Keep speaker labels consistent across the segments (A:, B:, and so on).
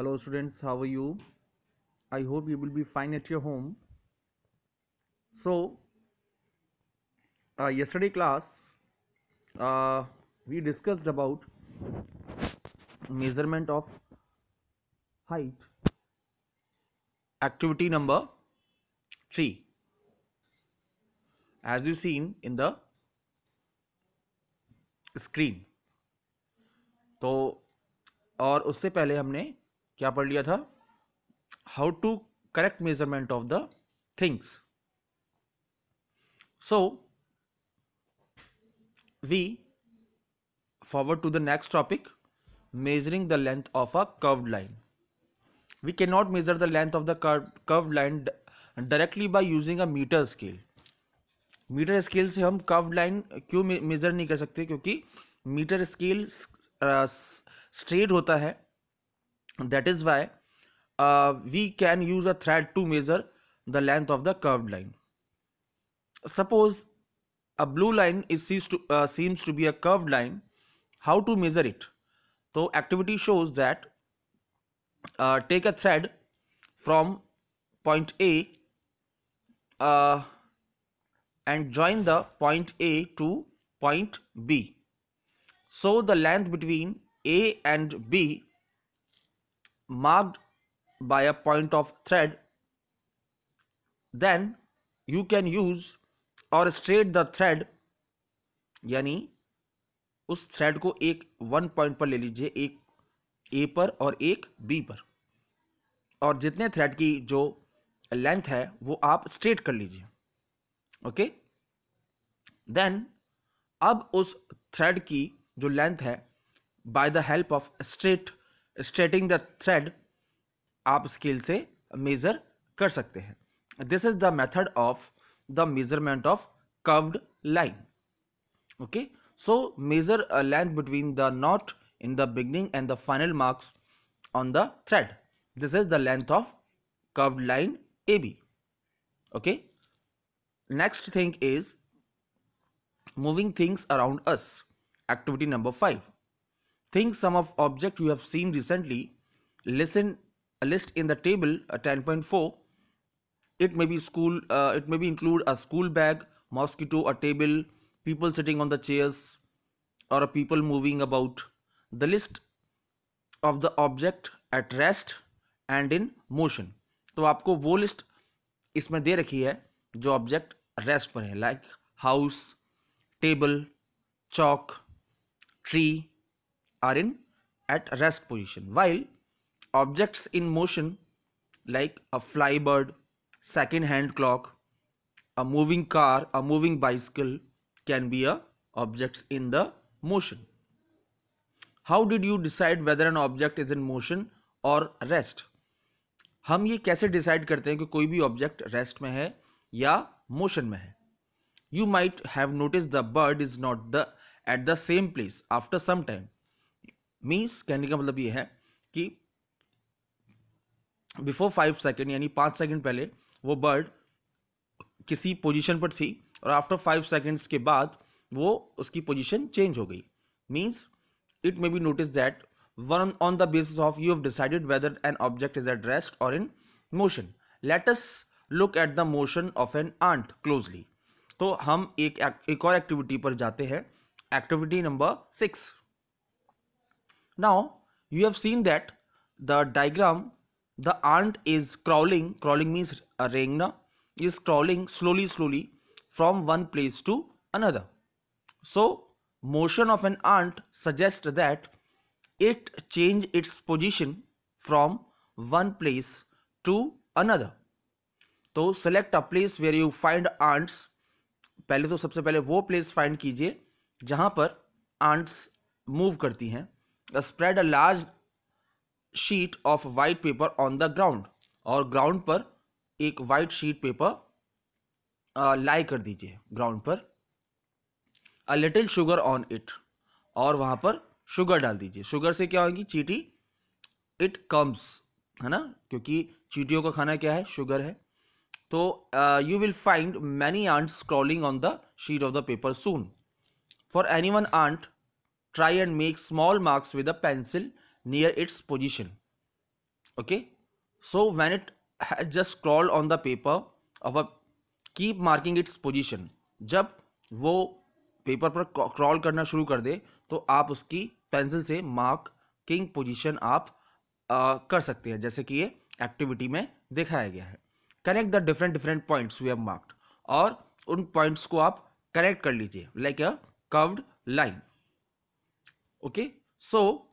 A: Hello students, how are you? I hope you will be fine at your home. So, yesterday class we discussed about measurement of height, activity number 3, as you seen in the screen. तो और उससे पहले हमने क्या पढ़ लिया था? How to correct measurement of the things. So, we forward to the next topic, measuring the length of a curved line. We cannot measure the length of the curved line directly by using a meter scale. Metre scale से हम curved line क्यों major नहीं कर सकते? क्योंकि metre scale straight होता है. That is why we can use a thread to measure the length of the curved line. Suppose a blue line is seems to be a curved line. How to measure it? So activity shows that take a thread from point A and join the point A to point B. So the length between A and B marked by a point of thread. Then you can use or straight the thread, यानी उस thread को एक one point पर ले लीजिए, एक ए पर और एक बी पर, और जितने थ्रेड की जो लेंथ है वो आप स्ट्रेट कर लीजिए. ओके. देन अब उस थ्रेड की जो लेंथ है, by the help of straightening the thread, आप स्केल से मेजर कर सकते हैं. This is the method of the measurement of curved line. Okay, so measure a length between the knot in the beginning and the final marks on the thread. This is the length of curved line AB. Okay, next thing is moving things around us. Activity number 5. Think some of object you have seen recently. List in the table 10.4. It may be it may be include a school bag, mosquito, a table, people sitting on the chairs, or a people moving about. The list of the object at rest and in motion. तो आपको वो list इसमें दे रखी है जो object rest पर है, like house, table, chalk, tree are in at rest position, while objects in motion like a fly bird, second hand clock, a moving car, a moving bicycle can be a objects in the motion. How did you decide whether an object is in motion or rest? हम ये कैसे decide करते हैं कि कोई भी object rest में है या मोशन में है? You might have noticed the bird is not at the same place after some time. Means कहने का मतलब ये है कि बिफोर 5 सेकेंड यानी 5 सेकेंड पहले वो बर्ड किसी पोजीशन पर थी और आफ्टर 5 सेकेंड्स के बाद वो उसकी पोजीशन चेंज हो गई. Means it may be notice that one on the basis of you have decided whether an object is at rest और in motion. Let us look at the motion of an ant closely. तो हम एक और activity पर जाते हैं. Activity number 6. Now you have seen that the diagram, the ant is crawling means रेंगना, is crawling slowly from one place to another. So motion of an ant suggests that it change its position from one place to another. तो select a place where you find ants. पहले तो सबसे पहले वो place find कीजिए जहां पर ants move करती हैं. Spread a large sheet of white paper on the ground. और ग्राउंड पर एक वाइट शीट पेपर लाई कर दीजिए ग्राउंड पर. A little sugar on it, और वहां पर शुगर डाल दीजिए. शुगर से क्या होगी? चींटी. इट कम्स, है ना, क्योंकि चींटियों का खाना क्या है? शुगर है. तो you will find many ants crawling on the sheet of the paper soon. For any one ant, try and make small marks with a pencil near its position. Okay, so when it has just scrolled on the paper of a keep marking its position, जब वो paper पर crawl करना शुरू कर दे तो आप उसकी pencil से मार्किंग पोजीशन आप कर सकते हैं, जैसे कि ये एक्टिविटी में दिखाया गया है. Connect the different different points we have marked, और उन पॉइंट्स को आप कनेक्ट कर लीजिए like a curved line. Okay, so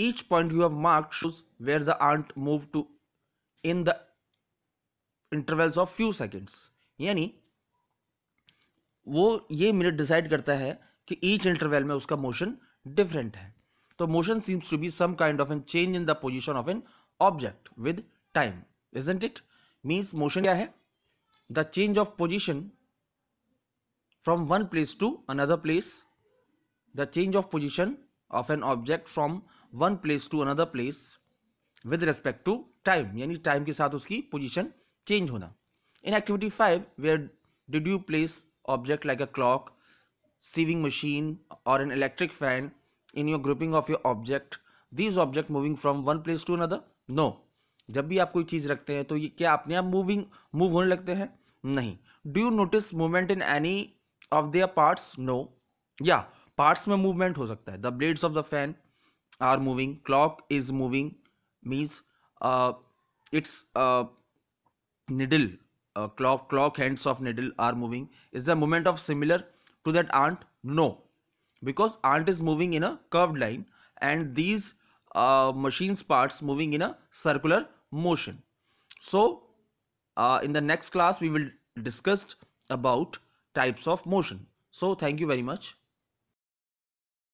A: each point you have marked shows where the ant moved to in the intervals of few seconds. यानी वो ये minute decide करता है कि ईच इंटरवल में उसका मोशन डिफरेंट है. तो motion seems to be some kind of an change in the position of an object with time, isn't it? Means motion क्या है? The change of position from one place to another place, the change of position of an object from one place to another place with respect to time, यानी time के साथ उसकी position change होना. In activity 5, where did you place object like a clock, sieving machine or an electric fan in your grouping of your object? These object moving from one place to another? No. जब भी आप कोई चीज रखते हैं तो ये क्या अपने आप मूव होने लगते हैं? नहीं. Do you notice movement in any of their parts? No. या पार्ट्स में मूवमेंट हो सकता है. The blades of the fan are moving, clock is moving, means its needle, clock hands of needle are moving. Is the movement of similar to that ant? No, because ant is moving in a curved line and these machines parts moving in a circular motion. So in the next class we will discuss about types of motion. So thank you very much.